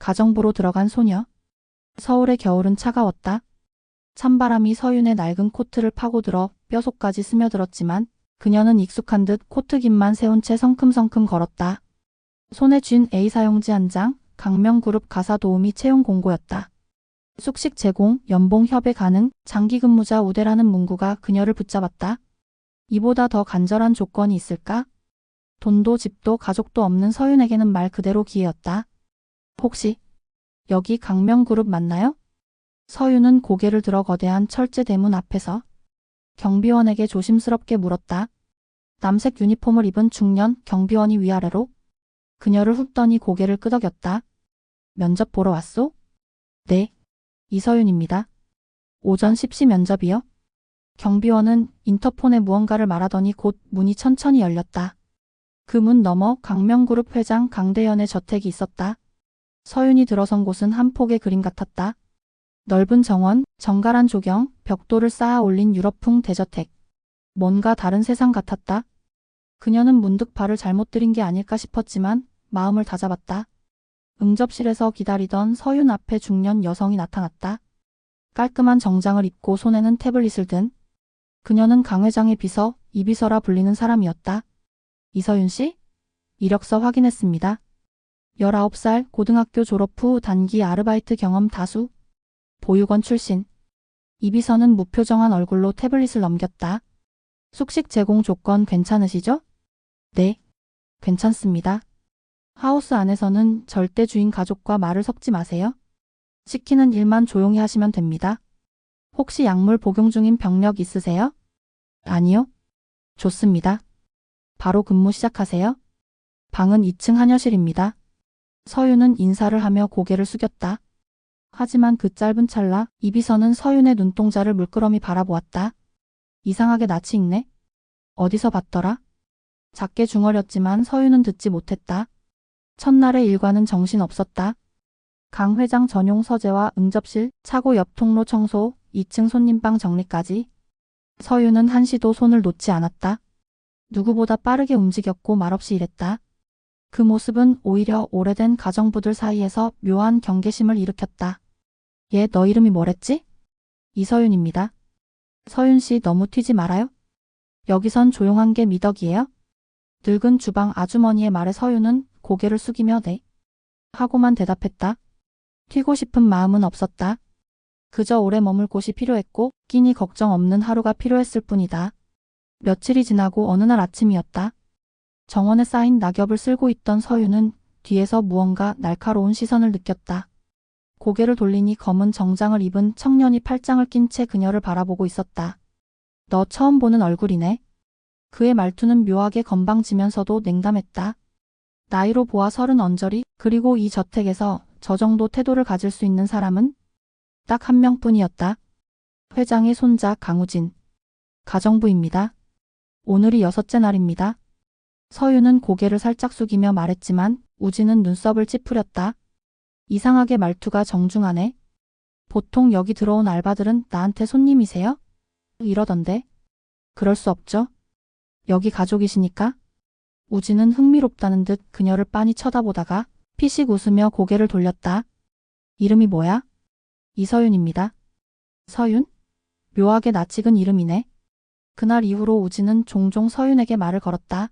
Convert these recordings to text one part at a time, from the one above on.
가정부로 들어간 소녀. 서울의 겨울은 차가웠다. 찬바람이 서윤의 낡은 코트를 파고들어 뼈속까지 스며들었지만 그녀는 익숙한 듯 코트깃만 세운 채 성큼성큼 걸었다. 손에 쥔 A 사용지 한 장, 강명그룹 가사 도우미 채용 공고였다. 숙식 제공, 연봉 협의 가능, 장기근무자 우대라는 문구가 그녀를 붙잡았다. 이보다 더 간절한 조건이 있을까? 돈도 집도 가족도 없는 서윤에게는 말 그대로 기회였다. 혹시 여기 강명그룹 맞나요? 서윤은 고개를 들어 거대한 철제 대문 앞에서 경비원에게 조심스럽게 물었다. 남색 유니폼을 입은 중년 경비원이 위아래로 그녀를 훑더니 고개를 끄덕였다. 면접 보러 왔소? 네, 이서윤입니다. 오전 10시 면접이요? 경비원은 인터폰에 무언가를 말하더니 곧 문이 천천히 열렸다. 그 문 너머 강명그룹 회장 강대현의 저택이 있었다. 서윤이 들어선 곳은 한 폭의 그림 같았다. 넓은 정원, 정갈한 조경, 벽돌을 쌓아 올린 유럽풍 대저택. 뭔가 다른 세상 같았다. 그녀는 문득 발을 잘못 들인 게 아닐까 싶었지만 마음을 다잡았다. 응접실에서 기다리던 서윤 앞에 중년 여성이 나타났다. 깔끔한 정장을 입고 손에는 태블릿을 든 그녀는 강 회장의 비서, 이 비서라 불리는 사람이었다. 이서윤 씨? 이력서 확인했습니다. 19살, 고등학교 졸업 후 단기 아르바이트 경험 다수. 보육원 출신. 이 비서는 무표정한 얼굴로 태블릿을 넘겼다. 숙식 제공 조건 괜찮으시죠? 네, 괜찮습니다. 하우스 안에서는 절대 주인 가족과 말을 섞지 마세요. 시키는 일만 조용히 하시면 됩니다. 혹시 약물 복용 중인 병력 있으세요? 아니요. 좋습니다. 바로 근무 시작하세요. 방은 2층 한여실입니다. 서윤은 인사를 하며 고개를 숙였다. 하지만 그 짧은 찰나 이 비서는 서윤의 눈동자를 물끄러미 바라보았다. 이상하게 낯이 익네. 어디서 봤더라? 작게 중얼였지만 서윤은 듣지 못했다. 첫날의 일과는 정신없었다. 강 회장 전용 서재와 응접실, 차고 옆 통로 청소, 2층 손님방 정리까지. 서윤은 한시도 손을 놓지 않았다. 누구보다 빠르게 움직였고 말없이 일했다. 그 모습은 오히려 오래된 가정부들 사이에서 묘한 경계심을 일으켰다. 얘 너 이름이 뭐랬지? 이서윤입니다. 서윤 씨 너무 튀지 말아요. 여기선 조용한 게 미덕이에요. 늙은 주방 아주머니의 말에 서윤은 고개를 숙이며 네 하고만 대답했다. 튀고 싶은 마음은 없었다. 그저 오래 머물 곳이 필요했고 끼니 걱정 없는 하루가 필요했을 뿐이다. 며칠이 지나고 어느 날 아침이었다. 정원에 쌓인 낙엽을 쓸고 있던 서윤은 뒤에서 무언가 날카로운 시선을 느꼈다. 고개를 돌리니 검은 정장을 입은 청년이 팔짱을 낀 채 그녀를 바라보고 있었다. 너 처음 보는 얼굴이네. 그의 말투는 묘하게 건방지면서도 냉담했다. 나이로 보아 30 언저리, 그리고 이 저택에서 저 정도 태도를 가질 수 있는 사람은 딱 한 명뿐이었다. 회장의 손자 강우진. 가정부입니다. 오늘이 6째 날입니다. 서윤은 고개를 살짝 숙이며 말했지만 우진은 눈썹을 찌푸렸다. 이상하게 말투가 정중하네. 보통 여기 들어온 알바들은 나한테 손님이세요? 이러던데. 그럴 수 없죠. 여기 가족이시니까. 우진은 흥미롭다는 듯 그녀를 빤히 쳐다보다가 피식 웃으며 고개를 돌렸다. 이름이 뭐야? 이서윤입니다. 서윤? 묘하게 낯익은 이름이네. 그날 이후로 우진은 종종 서윤에게 말을 걸었다.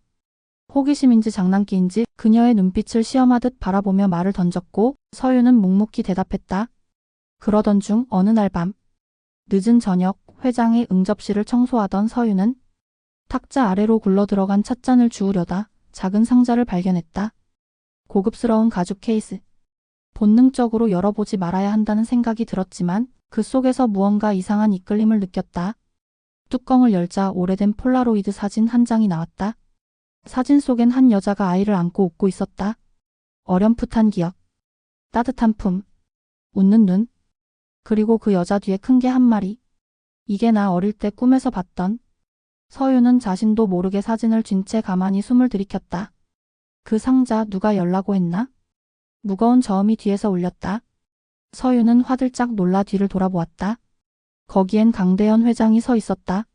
호기심인지 장난기인지 그녀의 눈빛을 시험하듯 바라보며 말을 던졌고 서윤은 묵묵히 대답했다. 그러던 중 어느 날 밤, 늦은 저녁 회장의 응접실을 청소하던 서윤은 탁자 아래로 굴러들어간 찻잔을 주우려다 작은 상자를 발견했다. 고급스러운 가죽 케이스. 본능적으로 열어보지 말아야 한다는 생각이 들었지만 그 속에서 무언가 이상한 이끌림을 느꼈다. 뚜껑을 열자 오래된 폴라로이드 사진 한 장이 나왔다. 사진 속엔 한 여자가 아이를 안고 웃고 있었다. 어렴풋한 기억. 따뜻한 품. 웃는 눈. 그리고 그 여자 뒤에 큰 개 한 마리. 이게 나 어릴 때 꿈에서 봤던. 서윤은 자신도 모르게 사진을 쥔 채 가만히 숨을 들이켰다. 그 상자 누가 열라고 했나? 무거운 저음이 뒤에서 울렸다. 서윤은 화들짝 놀라 뒤를 돌아보았다. 거기엔 강대현 회장이 서 있었다.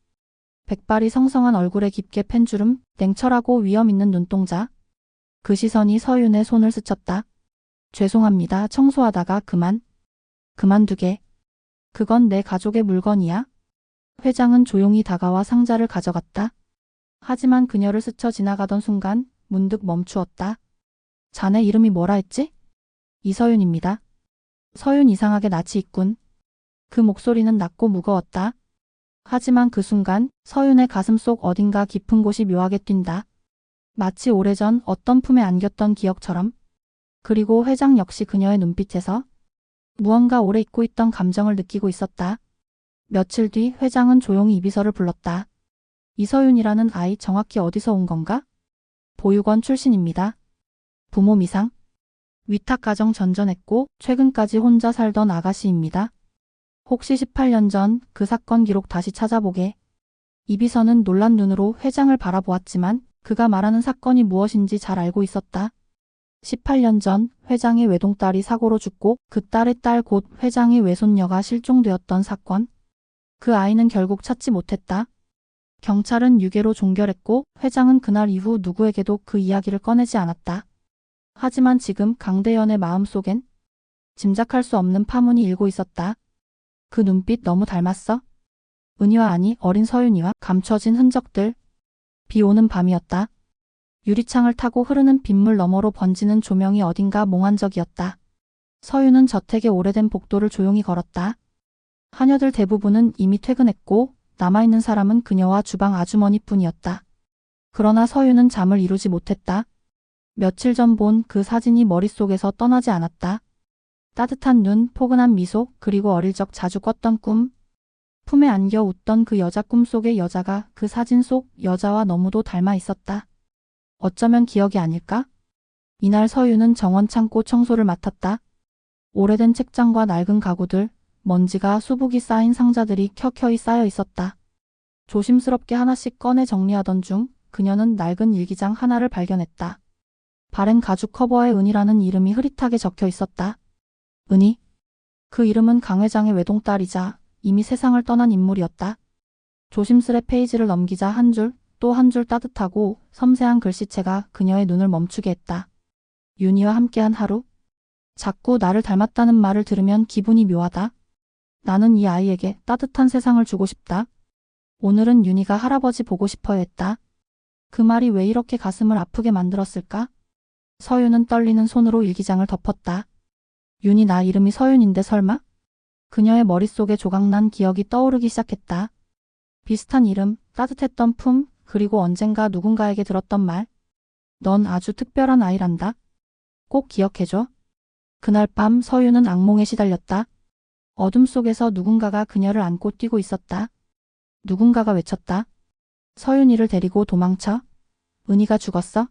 백발이 성성한 얼굴에 깊게 팬 주름, 냉철하고 위험 있는 눈동자. 그 시선이 서윤의 손을 스쳤다. 죄송합니다. 청소하다가 그만두게. 그건 내 가족의 물건이야. 회장은 조용히 다가와 상자를 가져갔다. 하지만 그녀를 스쳐 지나가던 순간 문득 멈추었다. 자네 이름이 뭐라 했지? 이서윤입니다. 서윤 이상하게 낯이 익군. 그 목소리는 낮고 무거웠다. 하지만 그 순간 서윤의 가슴 속 어딘가 깊은 곳이 묘하게 뛴다. 마치 오래전 어떤 품에 안겼던 기억처럼. 그리고 회장 역시 그녀의 눈빛에서 무언가 오래 잊고 있던 감정을 느끼고 있었다. 며칠 뒤 회장은 조용히 이비서를 불렀다. 이서윤이라는 아이 정확히 어디서 온 건가? 보육원 출신입니다. 부모 미상. 위탁가정 전전했고 최근까지 혼자 살던 아가씨입니다. 혹시 18년 전 그 사건 기록 다시 찾아보게. 이비서는 놀란 눈으로 회장을 바라보았지만 그가 말하는 사건이 무엇인지 잘 알고 있었다. 18년 전 회장의 외동딸이 사고로 죽고 그 딸의 딸 곧 회장의 외손녀가 실종되었던 사건. 그 아이는 결국 찾지 못했다. 경찰은 유괴로 종결했고 회장은 그날 이후 누구에게도 그 이야기를 꺼내지 않았다. 하지만 지금 강대현의 마음속엔 짐작할 수 없는 파문이 일고 있었다. 그 눈빛 너무 닮았어. 은희와 아니 어린 서윤이와 감춰진 흔적들. 비 오는 밤이었다. 유리창을 타고 흐르는 빗물 너머로 번지는 조명이 어딘가 몽환적이었다. 서윤은 저택의 오래된 복도를 조용히 걸었다. 하녀들 대부분은 이미 퇴근했고 남아있는 사람은 그녀와 주방 아주머니뿐이었다. 그러나 서윤은 잠을 이루지 못했다. 며칠 전 본 그 사진이 머릿속에서 떠나지 않았다. 따뜻한 눈, 포근한 미소, 그리고 어릴 적 자주 꿨던 꿈. 품에 안겨 웃던 그 여자 꿈속의 여자가 그 사진 속 여자와 너무도 닮아 있었다. 어쩌면 기억이 아닐까? 이날 서윤은 정원 창고 청소를 맡았다. 오래된 책장과 낡은 가구들, 먼지가 수북이 쌓인 상자들이 켜켜이 쌓여 있었다. 조심스럽게 하나씩 꺼내 정리하던 중 그녀는 낡은 일기장 하나를 발견했다. 바른 가죽 커버에 은희라는 이름이 흐릿하게 적혀 있었다. 은희? 그 이름은 강 회장의 외동딸이자 이미 세상을 떠난 인물이었다. 조심스레 페이지를 넘기자 한 줄, 또 한 줄 따뜻하고 섬세한 글씨체가 그녀의 눈을 멈추게 했다. 윤희와 함께한 하루? 자꾸 나를 닮았다는 말을 들으면 기분이 묘하다. 나는 이 아이에게 따뜻한 세상을 주고 싶다. 오늘은 윤희가 할아버지 보고 싶어야 했다. 그 말이 왜 이렇게 가슴을 아프게 만들었을까? 서윤은 떨리는 손으로 일기장을 덮었다. 윤희 나 이름이 서윤인데 설마? 그녀의 머릿속에 조각난 기억이 떠오르기 시작했다. 비슷한 이름, 따뜻했던 품, 그리고 언젠가 누군가에게 들었던 말. 넌 아주 특별한 아이란다. 꼭 기억해줘. 그날 밤 서윤은 악몽에 시달렸다. 어둠 속에서 누군가가 그녀를 안고 뛰고 있었다. 누군가가 외쳤다. 서윤이를 데리고 도망쳐. 은희가 죽었어.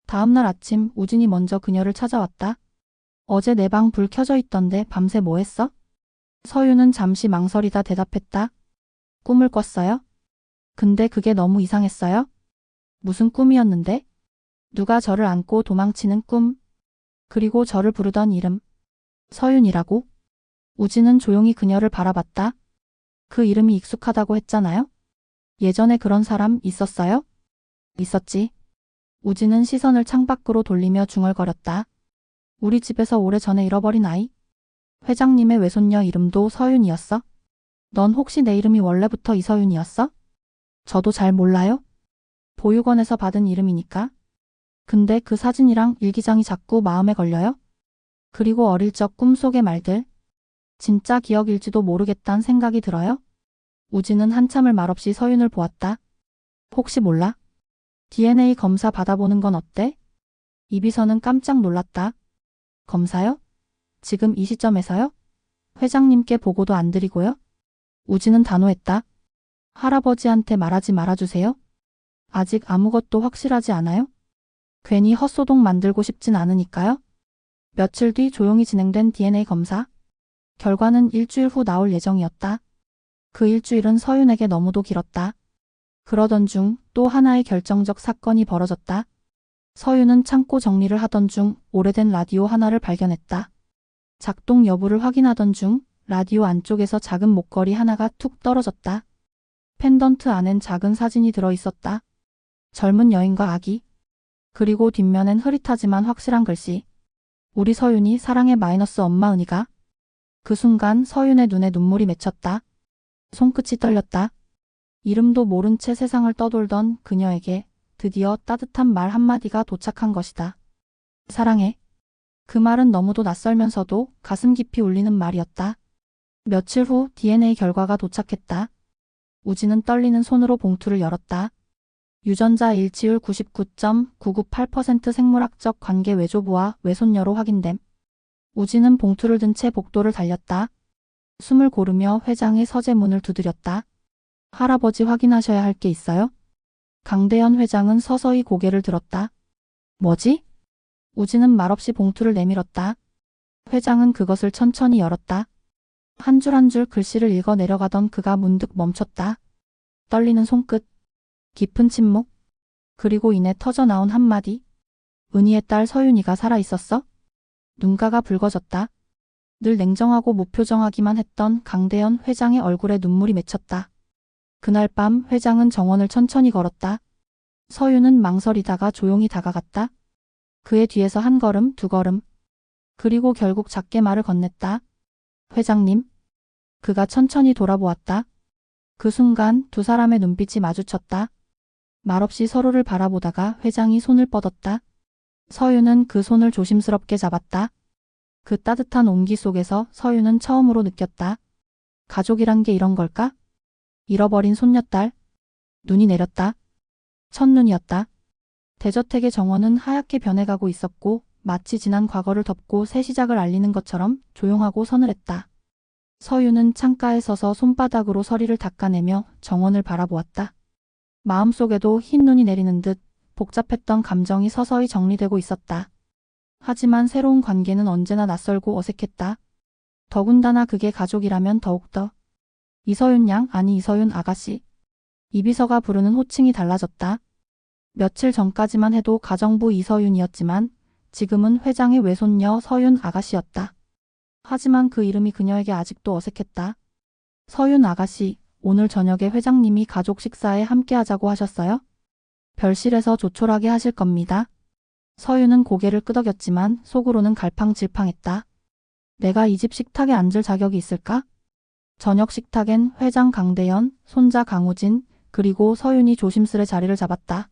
다음날 아침 우진이 먼저 그녀를 찾아왔다. 어제 내 방 불 켜져 있던데 밤새 뭐 했어? 서윤은 잠시 망설이다 대답했다. 꿈을 꿨어요? 근데 그게 너무 이상했어요? 무슨 꿈이었는데? 누가 저를 안고 도망치는 꿈. 그리고 저를 부르던 이름. 서윤이라고? 우진은 조용히 그녀를 바라봤다. 그 이름이 익숙하다고 했잖아요? 예전에 그런 사람 있었어요? 있었지. 우진은 시선을 창밖으로 돌리며 중얼거렸다. 우리 집에서 오래전에 잃어버린 아이? 회장님의 외손녀 이름도 서윤이었어? 넌 혹시 내 이름이 원래부터 이서윤이었어? 저도 잘 몰라요. 보육원에서 받은 이름이니까. 근데 그 사진이랑 일기장이 자꾸 마음에 걸려요? 그리고 어릴 적 꿈속의 말들. 진짜 기억일지도 모르겠단 생각이 들어요? 우진은 한참을 말없이 서윤을 보았다. 혹시 몰라? DNA 검사 받아보는 건 어때? 이비서는 깜짝 놀랐다. 검사요? 지금 이 시점에서요? 회장님께 보고도 안 드리고요? 우진은 단호했다. 할아버지한테 말하지 말아주세요. 아직 아무것도 확실하지 않아요? 괜히 헛소동 만들고 싶진 않으니까요. 며칠 뒤 조용히 진행된 DNA 검사. 결과는 일주일 후 나올 예정이었다. 그 일주일은 서윤에게 너무도 길었다. 그러던 중 또 하나의 결정적 사건이 벌어졌다. 서윤은 창고 정리를 하던 중 오래된 라디오 하나를 발견했다. 작동 여부를 확인하던 중 라디오 안쪽에서 작은 목걸이 하나가 툭 떨어졌다. 펜던트 안엔 작은 사진이 들어있었다. 젊은 여인과 아기. 그리고 뒷면엔 흐릿하지만 확실한 글씨. 우리 서윤이 사랑의 마이너스 엄마 은희가. 그 순간 서윤의 눈에 눈물이 맺혔다. 손끝이 떨렸다. 이름도 모른 채 세상을 떠돌던 그녀에게 드디어 따뜻한 말 한마디가 도착한 것이다. 사랑해. 그 말은 너무도 낯설면서도 가슴 깊이 울리는 말이었다. 며칠 후 DNA 결과가 도착했다. 우진은 떨리는 손으로 봉투를 열었다. 유전자 일치율 99.998% 생물학적 관계 외조부와 외손녀로 확인됨. 우진은 봉투를 든 채 복도를 달렸다. 숨을 고르며 회장의 서재문을 두드렸다. 할아버지 확인하셔야 할 게 있어요? 강대현 회장은 서서히 고개를 들었다. 뭐지? 우진은 말없이 봉투를 내밀었다. 회장은 그것을 천천히 열었다. 한 줄 한 줄 글씨를 읽어 내려가던 그가 문득 멈췄다. 떨리는 손끝, 깊은 침묵, 그리고 이내 터져나온 한마디. 은희의 딸 서윤이가 살아있었어? 눈가가 붉어졌다. 늘 냉정하고 무표정하기만 했던 강대현 회장의 얼굴에 눈물이 맺혔다. 그날 밤 회장은 정원을 천천히 걸었다. 서윤은 망설이다가 조용히 다가갔다. 그의 뒤에서 한 걸음, 두 걸음. 그리고 결국 작게 말을 건넸다. 회장님. 그가 천천히 돌아보았다. 그 순간 두 사람의 눈빛이 마주쳤다. 말없이 서로를 바라보다가 회장이 손을 뻗었다. 서윤은 그 손을 조심스럽게 잡았다. 그 따뜻한 온기 속에서 서윤은 처음으로 느꼈다. 가족이란 게 이런 걸까? 잃어버린 손녀딸. 눈이 내렸다. 첫눈이었다. 대저택의 정원은 하얗게 변해가고 있었고 마치 지난 과거를 덮고 새 시작을 알리는 것처럼 조용하고 서늘했다. 서윤은 창가에 서서 손바닥으로 서리를 닦아내며 정원을 바라보았다. 마음속에도 흰 눈이 내리는 듯 복잡했던 감정이 서서히 정리되고 있었다. 하지만 새로운 관계는 언제나 낯설고 어색했다. 더군다나 그게 가족이라면 더욱더. 이서윤 양, 아니 이서윤 아가씨. 이비서가 부르는 호칭이 달라졌다. 며칠 전까지만 해도 가정부 이서윤이었지만 지금은 회장의 외손녀 서윤 아가씨였다. 하지만 그 이름이 그녀에게 아직도 어색했다. 서윤 아가씨, 오늘 저녁에 회장님이 가족 식사에 함께하자고 하셨어요? 별실에서 조촐하게 하실 겁니다. 서윤은 고개를 끄덕였지만 속으로는 갈팡질팡했다. 내가 이 집 식탁에 앉을 자격이 있을까? 저녁 식탁엔 회장 강대현, 손자 강우진, 그리고 서윤이 조심스레 자리를 잡았다.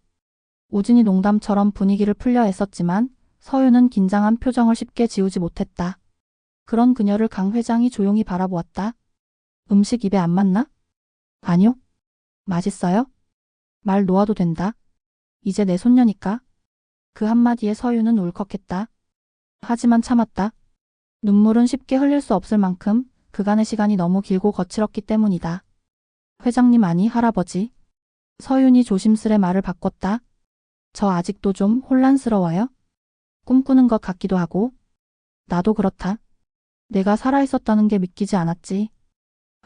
우진이 농담처럼 분위기를 풀려 애썼지만 서윤은 긴장한 표정을 쉽게 지우지 못했다. 그런 그녀를 강 회장이 조용히 바라보았다. 음식 입에 안 맞나? 아니요. 맛있어요? 말 놓아도 된다. 이제 내 손녀니까. 그 한마디에 서윤은 울컥했다. 하지만 참았다. 눈물은 쉽게 흘릴 수 없을 만큼 그간의 시간이 너무 길고 거칠었기 때문이다. 회장님 아니 할아버지. 서윤이 조심스레 말을 바꿨다. 저 아직도 좀 혼란스러워요. 꿈꾸는 것 같기도 하고. 나도 그렇다. 내가 살아있었다는 게 믿기지 않았지.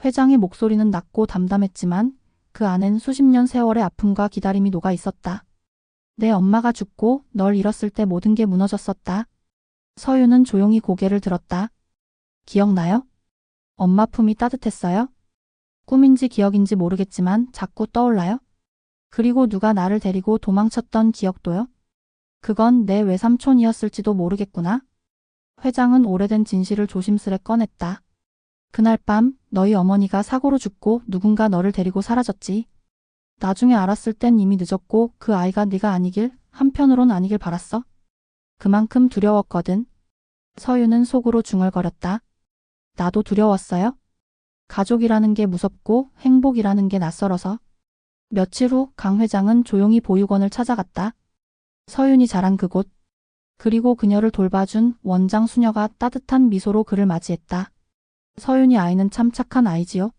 회장의 목소리는 낮고 담담했지만 그 안엔 수십 년 세월의 아픔과 기다림이 녹아 있었다. 내 엄마가 죽고 널 잃었을 때 모든 게 무너졌었다. 서윤은 조용히 고개를 들었다. 기억나요? 엄마 품이 따뜻했어요? 꿈인지 기억인지 모르겠지만 자꾸 떠올라요? 그리고 누가 나를 데리고 도망쳤던 기억도요? 그건 내 외삼촌이었을지도 모르겠구나. 회장은 오래된 진실을 조심스레 꺼냈다. 그날 밤 너희 어머니가 사고로 죽고 누군가 너를 데리고 사라졌지. 나중에 알았을 땐 이미 늦었고 그 아이가 네가 아니길, 한편으론 아니길 바랐어. 그만큼 두려웠거든. 서윤은 속으로 중얼거렸다. 나도 두려웠어요. 가족이라는 게 무섭고 행복이라는 게 낯설어서. 며칠 후 강 회장은 조용히 보육원을 찾아갔다. 서윤이 자란 그곳. 그리고 그녀를 돌봐준 원장 수녀가 따뜻한 미소로 그를 맞이했다. 서윤이 아이는 참 착한 아이지요.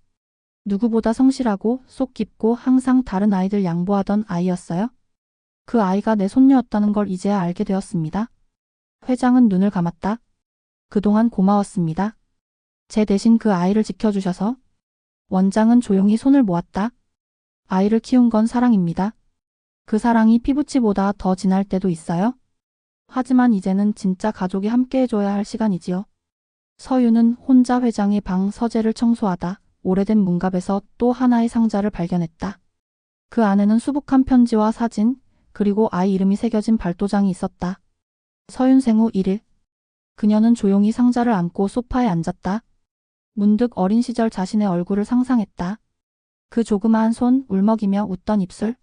누구보다 성실하고 속 깊고 항상 다른 아이들 양보하던 아이였어요. 그 아이가 내 손녀였다는 걸 이제야 알게 되었습니다. 회장은 눈을 감았다. 그동안 고마웠습니다. 제 대신 그 아이를 지켜주셔서. 원장은 조용히 손을 모았다. 아이를 키운 건 사랑입니다. 그 사랑이 피부치보다 더 진할 때도 있어요. 하지만 이제는 진짜 가족이 함께해줘야 할 시간이지요. 서윤은 혼자 회장의 방 서재를 청소하다 오래된 문갑에서 또 하나의 상자를 발견했다. 그 안에는 수북한 편지와 사진, 그리고 아이 이름이 새겨진 발도장이 있었다. 서윤 생후 1일. 그녀는 조용히 상자를 안고 소파에 앉았다. 문득 어린 시절 자신의 얼굴을 상상했다. 그 조그마한 손, 울먹이며 웃던 입술.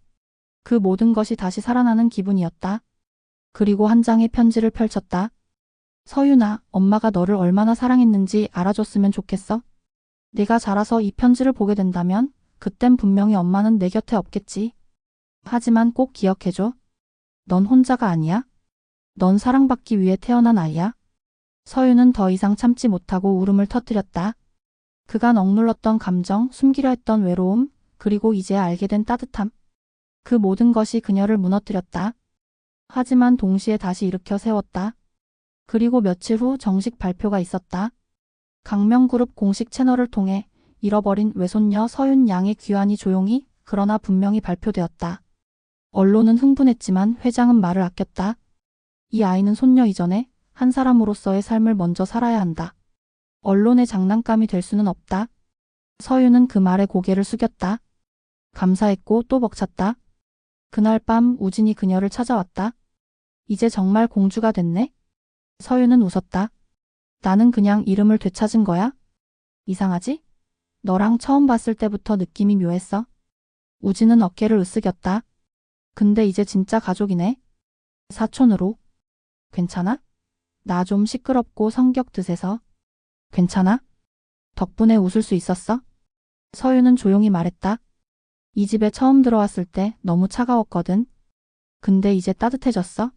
그 모든 것이 다시 살아나는 기분이었다. 그리고 한 장의 편지를 펼쳤다. 서윤아, 엄마가 너를 얼마나 사랑했는지 알아줬으면 좋겠어. 내가 자라서 이 편지를 보게 된다면 그땐 분명히 엄마는 내 곁에 없겠지. 하지만 꼭 기억해줘. 넌 혼자가 아니야. 넌 사랑받기 위해 태어난 아이야. 서윤은 더 이상 참지 못하고 울음을 터뜨렸다. 그간 억눌렀던 감정, 숨기려 했던 외로움, 그리고 이제야 알게 된 따뜻함. 그 모든 것이 그녀를 무너뜨렸다. 하지만 동시에 다시 일으켜 세웠다. 그리고 며칠 후 정식 발표가 있었다. 강명그룹 공식 채널을 통해 잃어버린 외손녀 서윤 양의 귀환이 조용히 그러나 분명히 발표되었다. 언론은 흥분했지만 회장은 말을 아꼈다. 이 아이는 손녀 이전에 한 사람으로서의 삶을 먼저 살아야 한다. 언론의 장난감이 될 수는 없다. 서윤은 그 말에 고개를 숙였다. 감사했고 또 벅찼다. 그날 밤 우진이 그녀를 찾아왔다. 이제 정말 공주가 됐네. 서윤은 웃었다. 나는 그냥 이름을 되찾은 거야? 이상하지? 너랑 처음 봤을 때부터 느낌이 묘했어. 우진은 어깨를 으쓱였다. 근데 이제 진짜 가족이네. 사촌으로. 괜찮아? 나 좀 시끄럽고 성격 드세서. 괜찮아? 덕분에 웃을 수 있었어? 서윤은 조용히 말했다. 이 집에 처음 들어왔을 때 너무 차가웠거든. 근데 이제 따뜻해졌어.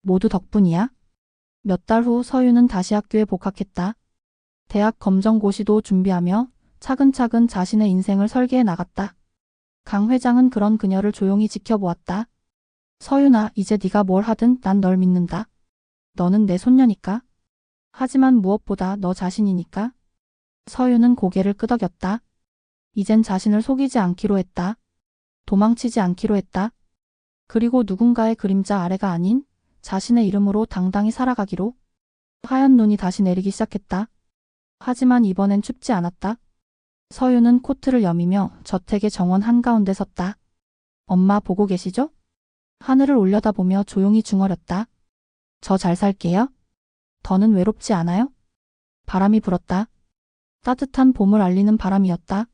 모두 덕분이야. 몇 달 후 서윤은 다시 학교에 복학했다. 대학 검정고시도 준비하며 차근차근 자신의 인생을 설계해 나갔다. 강 회장은 그런 그녀를 조용히 지켜보았다. 서윤아, 이제 네가 뭘 하든 난 널 믿는다. 너는 내 손녀니까. 하지만 무엇보다 너 자신이니까. 서윤은 고개를 끄덕였다. 이젠 자신을 속이지 않기로 했다. 도망치지 않기로 했다. 그리고 누군가의 그림자 아래가 아닌 자신의 이름으로 당당히 살아가기로. 하얀 눈이 다시 내리기 시작했다. 하지만 이번엔 춥지 않았다. 서윤은 코트를 여미며 저택의 정원 한가운데 섰다. 엄마 보고 계시죠? 하늘을 올려다보며 조용히 중얼였다. 저 잘 살게요. 더는 외롭지 않아요? 바람이 불었다. 따뜻한 봄을 알리는 바람이었다.